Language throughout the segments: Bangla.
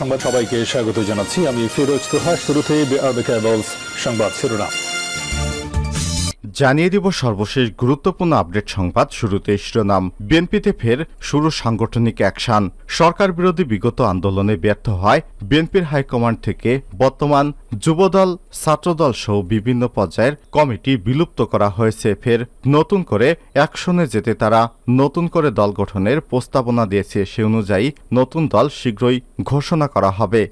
সংবাদ সবাইকে স্বাগত জানাচ্ছি। আমি ফিরোজ তোহা। শুরুতে সংবাদ শিরোনাম জানিয়ে দিব সর্বশেষ গুরুত্বপূর্ণ আপডেট সংবাদ। শুরুতে শিরোনাম। বিএনপিতে ফের শুরু সাংগঠনিক অ্যাকশন। সরকার বিরোধী বিগত আন্দোলনে ব্যর্থ হয় বিএনপির হাইকমান্ড থেকে বর্তমান যুবদল, ছাত্রদল সহ বিভিন্ন পর্যায়ের কমিটি বিলুপ্ত করা হয়েছে। ফের নতুন করে অ্যাকশনে যেতে তারা নতুন করে দল গঠনের প্রস্তাবনা দিয়েছে। সে অনুযায়ী নতুন দল শীঘ্রই ঘোষণা করা হবে।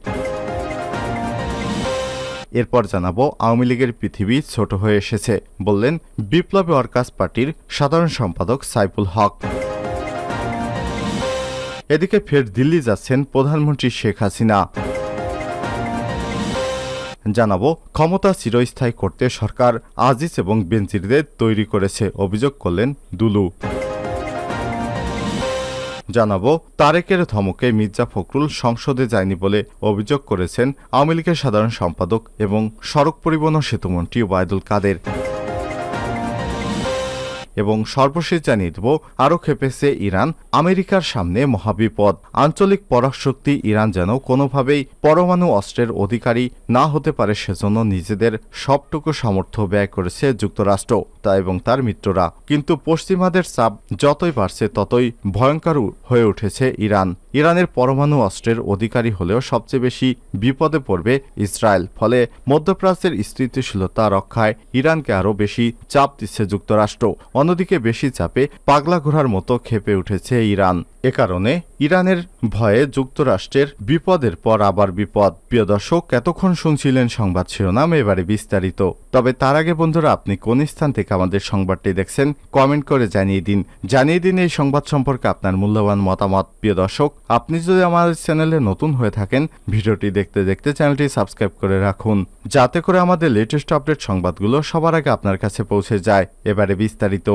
এরপর জানাবো, আওয়ামী লীগের পৃথিবী ছোট হয়ে এসেছে বললেন বিপ্লবী ওয়ার্কার্স পার্টির সাধারণ সম্পাদক সাইফুল হক। এদিকে ফের দিল্লি যাচ্ছেন প্রধানমন্ত্রী শেখ হাসিনা। জানাবো, ক্ষমতা চিরস্থায়ী করতে সরকার আজিজ এবং বেনজিরদের তৈরি করেছে, অভিযোগ করলেন দুলু। জানাবো, তারেকের ধমকে মির্জা ফখরুল সংসদে যায়নি বলে অভিযোগ করেছেন আওয়ামী লীগের সাধারণ সম্পাদক এবং সড়ক পরিবহন ও সেতুমন্ত্রী ওবায়দুল কাদের। এবং সর্বশেষ জানিয়ে দেব, আরও খেপেছে ইরান, আমেরিকার সামনে মহাবিপদ। আঞ্চলিক পরাশক্তি ইরান যেন কোনোভাবেই পরমাণু অস্ত্রের অধিকারী না হতে পারে, সেজন্য নিজেদের সবটুকু সামর্থ্য ব্যয় করেছে যুক্তরাষ্ট্র এবং তার মিত্ররা। কিন্তু পশ্চিমাদের চাপ যতই বাড়ছে ততই ভয়ঙ্কর হয়ে উঠেছে ইরান। ইরানের পরমাণু অস্ত্রের অধিকারী হলেও সবচেয়ে বেশি বিপদে পড়বে ইসরায়েল। ফলে মধ্যপ্রাচ্যের স্থিতিশীলতা রক্ষায় ইরানকে আরও বেশি চাপ দিচ্ছে যুক্তরাষ্ট্র। অন্যদিকে বেশি চাপে পাগলা ঘোড়ার মতো ক্ষেপে উঠেছে ইরান। এ কারণে ইরানের ভয়ে যুক্তরাষ্ট্রের বিপদের পর আবার বিপদ। প্রিয় দর্শক, এতক্ষণ শুনছিলেন সংবাদ শিরোনাম, এবারে বিস্তারিত। তবে তার আগে বন্ধুরা, আপনি কোন স্থান থেকে আমাদের সংবাদটি দেখছেন কমেন্ট করে জানিয়ে দিন এই সংবাদ সম্পর্কে আপনার মূল্যবান মতামত। প্রিয় দর্শক, আপনি যদি আমাদের চ্যানেলে নতুন হয়ে থাকেন, ভিডিওটি দেখতে দেখতে চ্যানেলটি সাবস্ক্রাইব করে রাখুন, যাতে করে আমাদের লেটেস্ট আপডেট সংবাদগুলো সবার আগে আপনার কাছে পৌঁছে যায়। এবারে বিস্তারিত।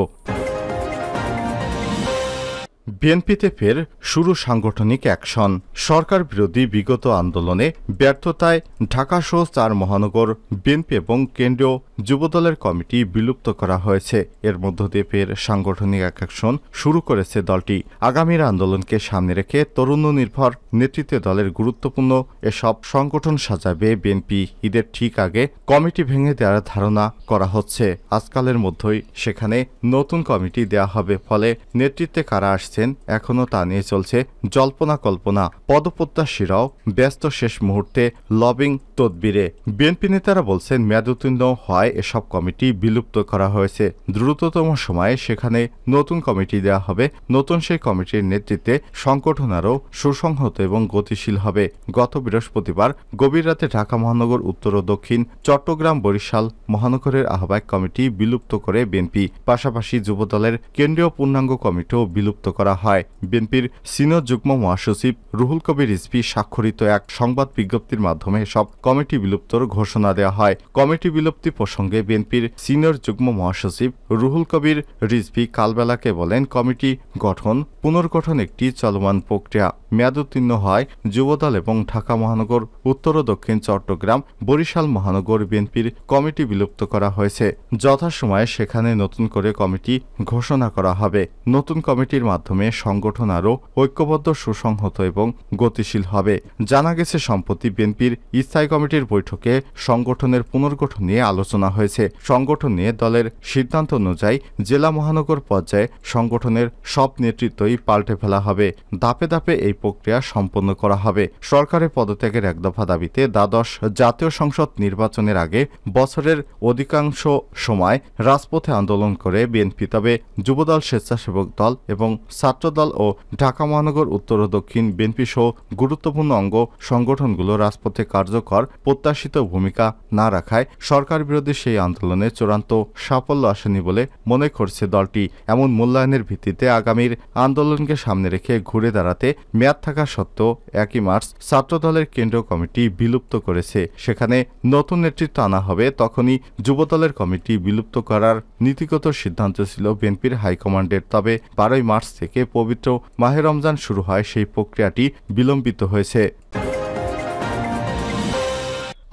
বিএনপিতে ফের শুরু সাংগঠনিক অ্যাকশন। সরকার বিরোধী বিগত আন্দোলনে ব্যর্থতায় ঢাকাসহ 4 মহানগর বিএনপি এবং কেন্দ্রীয় যুবদলের কমিটি বিলুপ্ত করা হয়েছে। এর মধ্য দিয়ে ফের সাংগঠনিক অ্যাকশন শুরু করেছে দলটি। আগামীর আন্দোলনকে সামনে রেখে তরুণ নির্ভর নেতৃত্বে দলের গুরুত্বপূর্ণ এসব সংগঠন সাজাবে বিএনপি। ঈদের ঠিক আগে কমিটি ভেঙে দেওয়ার ধারণা করা হচ্ছে। আজকালের মধ্যেই সেখানে নতুন কমিটি দেয়া হবে। ফলে নেতৃত্বে কারা আসছেন এখনও তা নিয়ে চলছে জল্পনা কল্পনা। পদপ্রত্যাশীরাও ব্যস্ত শেষ মুহূর্তে লবিং তদবিরে। বিএনপি নেতারা বলছেন, মেয়াদোত্তীর্ণ হয় এসব কমিটি বিলুপ্ত করা হয়েছে। দ্রুততম সময়ে সেখানে নতুন কমিটি দেওয়া হবে। নতুন সেই কমিটির নেতৃত্বে সংগঠন আরও সুসংহত এবং গতিশীল হবে। গত বৃহস্পতিবার গভীর রাতে ঢাকা মহানগর, উত্তর ও দক্ষিণ চট্টগ্রাম, বরিশাল মহানগরের আহ্বায়ক কমিটি বিলুপ্ত করে বিএনপি। পাশাপাশি যুবদলের কেন্দ্রীয় পূর্ণাঙ্গ কমিটিও বিলুপ্ত করা হয়। বিএনপির সিনিয়র যুগ্ম মহাসচিব রুহুল কবির রিজভী স্বাক্ষরিত এক সংবাদ বিজ্ঞপ্তির মাধ্যমে সব কমিটি বিলুপ্তর ঘোষণা দেওয়া হয়। কমিটি বিলুপ্তি প্রসঙ্গে বিএনপির সিনিয়র যুগ্ম মহাসচিব রুহুল কবির রিজভী কালবেলাকে বলেন, কমিটি গঠন পুনর্গঠন একটি চলমান প্রক্রিয়া। মেয়াদোত্তীর্ণ হয় যুবদল এবং ঢাকা মহানগর, উত্তর ও দক্ষিণ চট্টগ্রাম, বরিশাল মহানগর বিএনপির কমিটি বিলুপ্ত করা হয়েছে। যথাসময়ে সেখানে নতুন করে কমিটি ঘোষণা করা হবে। নতুন কমিটির মাধ্যমে সংগঠন আরও ঐক্যবদ্ধ, সুসংহত এবং গতিশীল হবে। জানা গেছে, সম্প্রতি বিএনপির স্থায়ী কমিটির বৈঠকে সংগঠনের পুনর্গঠন নিয়ে আলোচনা হয়েছে। সংগঠন নিয়ে দলের সিদ্ধান্ত অনুযায়ী জেলা মহানগর পর্যায়ে সংগঠনের সব নেতৃত্বই পাল্টে ফেলা হবে। ধাপে ধাপে এই প্রক্রিয়া সম্পন্ন করা হবে। সরকারের পদত্যাগের এক দফা দাবিতে দ্বাদশ জাতীয় সংসদ নির্বাচনের আগে বছরের অধিকাংশ সময় রাজপথে আন্দোলন করে বিএনপি। তবে যুবদল, স্বেচ্ছাসেবক দল এবং ছাত্রদল ও ঢাকা মহানগর, উত্তর ও দক্ষিণ বিএনপি সহ গুরুত্বপূর্ণ অঙ্গ সংগঠনগুলো রাজপথে কার্যকর প্রত্যাশিত ভূমিকা না রাখায় সরকার বিরোধী সেই আন্দোলনে চূড়ান্ত সাফল্য আসেনি বলে মনে করছে দলটি। এমন মূল্যায়নের ভিত্তিতে আগামীর আন্দোলনকে সামনে রেখে ঘুরে দাঁড়াতে মেয়াদ থাকা সত্ত্বেও 1 মার্চ ছাত্রদলের কেন্দ্রীয় কমিটি বিলুপ্ত করেছে। সেখানে নতুন নেতৃত্ব আনা হবে। তখনই যুবদলের কমিটি বিলুপ্ত করার নীতিগত সিদ্ধান্ত ছিল বিএনপির হাইকমান্ডের। তবে 12 মার্চ থেকে পবিত্র মাহে রমজান শুরু হয়, সেই প্রক্রিয়াটি বিলম্বিত হয়েছে।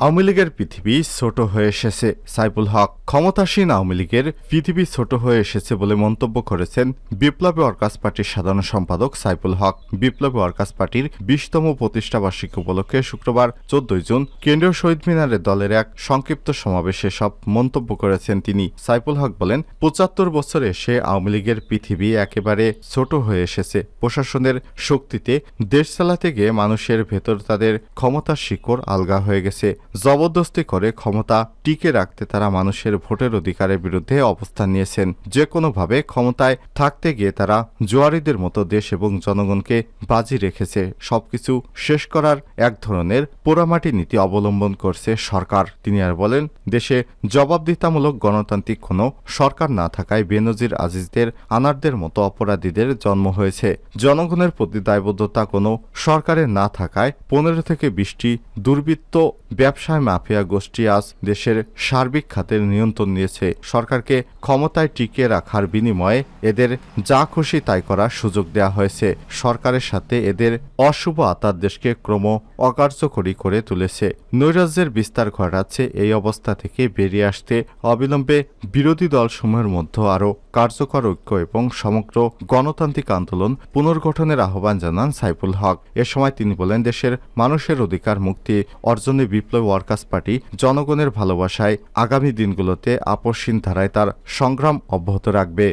আওয়ামী লীগের পৃথিবী ছোট হয়ে এসেছে সাইফুল হক। ক্ষমতাসীন আওয়ামী লীগের পৃথিবী ছোট হয়ে এসেছে বলে মন্তব্য করেছেন বিপ্লবী ওয়ার্কার্স পার্টির সাধারণ সম্পাদক সাইফুল হক। বিপ্লবী ওয়ার্কার্স পার্টির 20তম প্রতিষ্ঠাবার্ষিকী উপলক্ষে শুক্রবার 14 জুন কেন্দ্রীয় শহীদ মিনারে দলের এক সংক্ষিপ্ত সমাবেশে সব মন্তব্য করেছেন তিনি। সাইফুল হক বলেন, 75 বছর এসে আওয়ামী লীগের পৃথিবী একেবারে ছোট হয়ে এসেছে। প্রশাসনের শক্তিতে দেশ চালাতে গিয়ে মানুষের ভেতর তাদের ক্ষমতার শিকড় আলগা হয়ে গেছে। জবরদস্তি করে ক্ষমতা টিকে রাখতে তারা মানুষের ভোটের অধিকারের বিরুদ্ধে অবস্থান নিয়েছেন। যে কোনোভাবে ক্ষমতায় থাকতে গিয়ে তারা জোয়ারিদের মতো দেশ এবং জনগণকে বাজি রেখেছে। সবকিছু শেষ করার এক ধরনের পোড়ামাটি নীতি অবলম্বন করছে সরকার। তিনি আর বলেন, দেশে জবাবদিহিতামূলক গণতান্ত্রিক কোনো সরকার না থাকায় বেনজির আজিজদের আনারদের মতো অপরাধীদের জন্ম হয়েছে। জনগণের প্রতি দায়বদ্ধতা কোনো সরকারের না থাকায় 15 থেকে 20টি দুর্বৃত্ত ব্যবসায় মাফিয়া গোষ্ঠী আজ দেশের সার্বিক খাতের নিয়ন্ত্রণ নিয়েছে। সরকারকে ক্ষমতায় টিকিয়ে রাখার বিনিময়ে এদের যা খুশি তাই করার সুযোগ দেওয়া হয়েছে। সরকারের সাথে এদের অশুভ আতাত দেশকে ক্রম অকার্যকরী করে তুলেছে, নৈরাজ্যের বিস্তার ঘটাচ্ছে। এই অবস্থা থেকে বেরিয়ে আসতে অবিলম্বে বিরোধী দলসমূহের মধ্যে আরও কার্যকর ঐক্য এবং সমগ্র গণতান্ত্রিক আন্দোলন পুনর্গঠনের আহ্বান জানান সাইফুল হক। এ সময় তিনি বলেন, দেশের মানুষের অধিকার মুক্তি অর্জনে বিপ্লবী ওয়ার্কার্স পার্টি জনগণের ভালোবাসায় আগামী দিনগুলোতে আপসহীন ধারায় তার সংগ্রাম অব্যাহত রাখবে।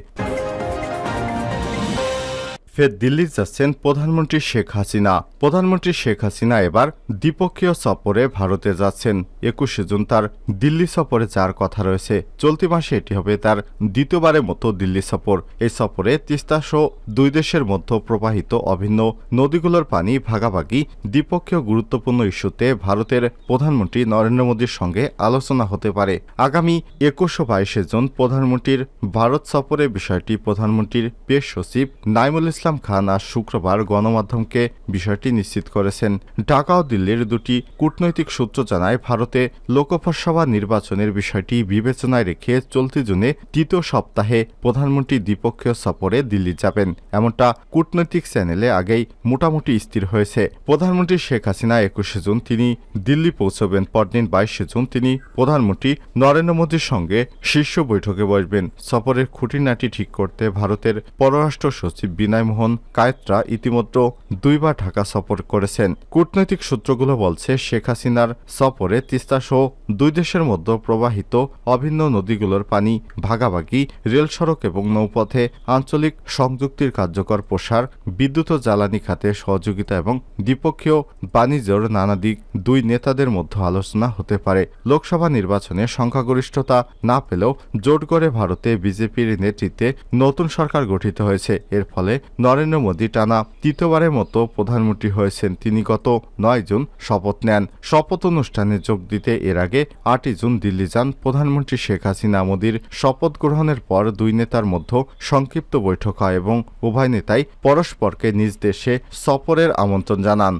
ফের দিল্লি যাচ্ছেন প্রধানমন্ত্রী শেখ হাসিনা। প্রধানমন্ত্রী শেখ হাসিনা এবার দ্বিপক্ষীয় সফরে ভারতে যাচ্ছেন। 21 জুন তার দিল্লি সফরে যাওয়ার কথা রয়েছে। চলতি মাসে এটি হবে তার দ্বিতীয়বারের মতো দিল্লি সফর। এই সফরে তিস্তা সহ দুই দেশের মধ্যে প্রবাহিত অভিন্ন নদীগুলোর পানি ভাগাভাগি দ্বিপক্ষীয় গুরুত্বপূর্ণ ইস্যুতে ভারতের প্রধানমন্ত্রী নরেন্দ্র মোদীর সঙ্গে আলোচনা হতে পারে। আগামী 21 ও 22 জুন প্রধানমন্ত্রীর ভারত সফরে বিষয়টি প্রধানমন্ত্রীর পেশ সচিব নাইমুল ইসলাম খান আজ শুক্রবার গণমাধ্যমকে বিষয়টি নিশ্চিত করেছেন। ঢাকা ও দিল্লির দুটি কূটনৈতিক সূত্র জানায়, ভারতে লোকসভা নির্বাচনের বিষয়টি বিবেচনায় রেখে চলতি জুনে তৃতীয় সপ্তাহে প্রধানমন্ত্রী দ্বিপক্ষীয় সফরে দিল্লি যাবেন, এমনটা কূটনৈতিক চ্যানেলে আগেই মোটামুটি স্থির হয়েছে। প্রধানমন্ত্রী শেখ হাসিনা 21 জুন তিনি দিল্লি পৌঁছবেন। পরদিন 22 জুন তিনি প্রধানমন্ত্রী নরেন্দ্র মোদীর সঙ্গে শীর্ষ বৈঠকে বসবেন। সফরের খুঁটিনাটি ঠিক করতে ভারতের পররাষ্ট্র সচিব বিনয় মোহন কায়েত্রা ইতিমধ্যে 2 বার ঢাকা সফর করেছেন। কূটনৈতিক সূত্রগুলো বলছে, শেখ হাসিনার সফরে তিস্তা সহ দুই দেশের মধ্যে প্রবাহিত অভিন্ন নদীগুলোর পানি ভাগাভাগি, রেল সড়ক এবং নৌপথে আঞ্চলিক সংযুক্তির কার্যকর প্রসার, বিদ্যুৎ ও জ্বালানি খাতে সহযোগিতা এবং দ্বিপক্ষীয় বাণিজ্যের নানা দিক দুই নেতাদের মধ্যে আলোচনা হতে পারে। লোকসভা নির্বাচনে সংখ্যাগরিষ্ঠতা না পেলেও জোট গড়ে ভারতে বিজেপির নেতৃত্বে নতুন সরকার গঠিত হয়েছে। এর ফলে নরেন্দ্র মোদী টানা তৃতীয়বারের মতো প্রধানমন্ত্রী হয়েছেন। তিনি গত 9 জুন শপথ নেন। শপথ অনুষ্ঠানে যোগ দিতে এর আগে 8 জুন দিল্লি যান প্রধানমন্ত্রী শেখ হাসিনা। মোদীর শপথ গ্রহণের পর দুই নেতার মধ্যে সংক্ষিপ্ত বৈঠক হয় এবং উভয় নেতাই পরস্পরকে নিজ দেশে সফরের আমন্ত্রণ জানান।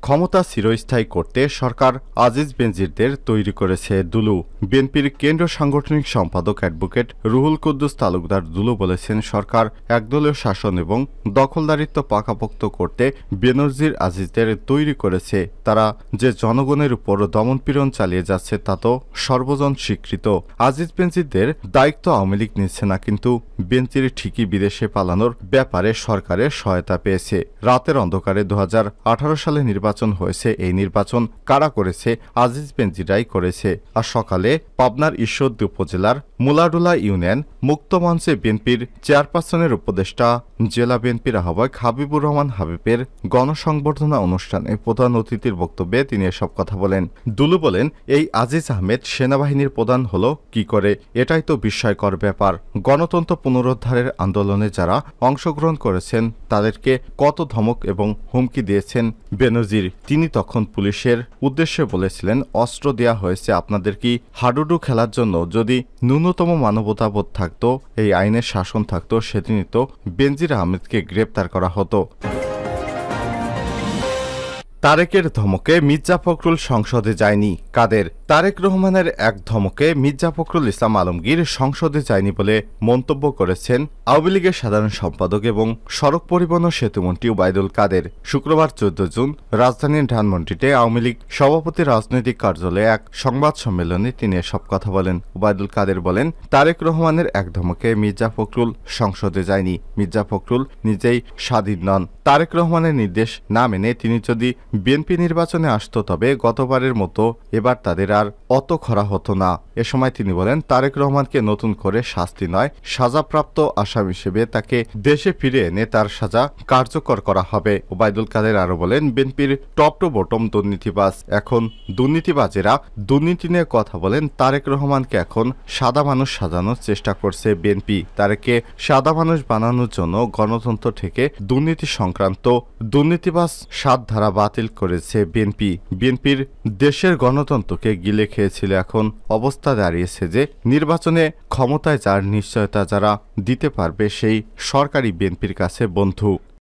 ক্ষমতা চিরস্থায়ী করতে সরকার আজিজ বেনজিরদের তৈরি করেছে দুলু। বিএনপির কেন্দ্রীয় সাংগঠনিক সম্পাদক অ্যাডভোকেট রুহুল কুদ্দুস তালুকদার দুলু বলেছেন, সরকার একদলীয় শাসন এবং দখলদারিত্ব পাকাপোক্ত করতে বেনজির আজিজদের তৈরি করেছে। তারা যে জনগণের উপর দমনপীড়ন চালিয়ে যাচ্ছে তা তো সর্বজন স্বীকৃত। আজিজ বেনজিরদের দায়িত্ব আওয়ামী লীগ নিচ্ছে না, কিন্তু বেনজির ঠিকই বিদেশে পালানোর ব্যাপারে সরকারের সহায়তা পেয়েছে। রাতের অন্ধকারে 2018 সালে নির্বাচন হয়েছে। এই নির্বাচন কারা করেছে? আজিজ বেনজিরাই করেছে। আর সকালে পাবনার ঈশ্বরদী উপজেলার মুলাডুলা ইউনিয়ন মুক্ত মঞ্চে বিএনপির চেয়ারপারসনের উপদেষ্টা জেলা বিএনপির আহ্বায়ক হাবিবুর রহমান হাবিবের গণসংবর্ধনা অনুষ্ঠানে প্রধান অতিথির বক্তব্যে তিনি এসব কথা বলেন। দুলু বলেন, এই আজিজ আহমেদ সেনাবাহিনীর প্রধান হলো কি করে? এটাই তো বিস্ময়কর ব্যাপার। গণতন্ত্র পুনরুদ্ধারের আন্দোলনে যারা অংশগ্রহণ করেছেন তাদেরকে কত ধমক এবং হুমকি দিয়েছেন বেনজির। তিনি তখন পুলিশের উদ্দেশ্যে বলেছিলেন, অস্ত্র দেয়া হয়েছে আপনাদের কি হাডুডু খেলার জন্য? যদি ন্যূনতম মানবতাবোধ থাকতো, এই আইনের শাসন থাকতো, সেদিনই তো বেনজির আহমেদকে গ্রেপ্তার করা হতো। তারেকের ধমকে মির্জা ফখরুল সংসদে যায়নি। কাদের? তারেক রহমানের এক ধমকে মির্জা ফখরুল ইসলাম আলমগীর সংসদে যায়নি বলে মন্তব্য করেছেন আওয়ামী লীগের সাধারণ সম্পাদক এবং সড়ক পরিবহন ও সেতুমন্ত্রী ওবায়দুল কাদের। শুক্রবার 14 জুন রাজধানীর ধানমন্ডিতে আওয়ামী লীগ সভাপতি রাজনৈতিক কার্যালয়ে এক সংবাদ সম্মেলনে তিনি এসব কথা বলেন। ওবায়দুল কাদের বলেন, তারেক রহমানের এক ধমকে মির্জা ফখরুল সংসদে যায়নি। মির্জা ফখরুল নিজেই স্বাধীন নন। তারেক রহমানের নির্দেশ না মেনে তিনি যদি বিএনপি নির্বাচনে আসত তবে গতবারের মতো এবার তাদের আর অত খরা হতো না। এ সময় তিনি বলেন, তারেক রহমানকে নতুন করে শাস্তি নয়, সাজাপ্রাপ্ত আসামি হিসেবে তাকে দেশে ফিরে এনে তার সাজা কার্যকর করা হবে। ওবায়দুল কাদের আরো বলেন, বিএনপির টপ টু বটম দুর্নীতিবাজ। এখন দুর্নীতিবাজেরা দুর্নীতি নিয়ে কথা বলেন। তারেক রহমানকে এখন সাদা মানুষ সাজানোর চেষ্টা করছে বিএনপি। তারেককে সাদা মানুষ বানানোর জন্য গণতন্ত্র থেকে দুর্নীতি সংক্রান্ত দুর্নীতিবাজ ৭ ধারা বাতিল করেছে বিএনপি। বিএনপির দেশের গণতন্ত্রকে গিলে খেয়েছিল। এখন অবস্থা দাঁড়িয়েছে যে নির্বাচনে ক্ষমতায় যার নিশ্চয়তা যারা দিতে পারবে সেই সরকারি বিএনপির কাছে বন্ধু।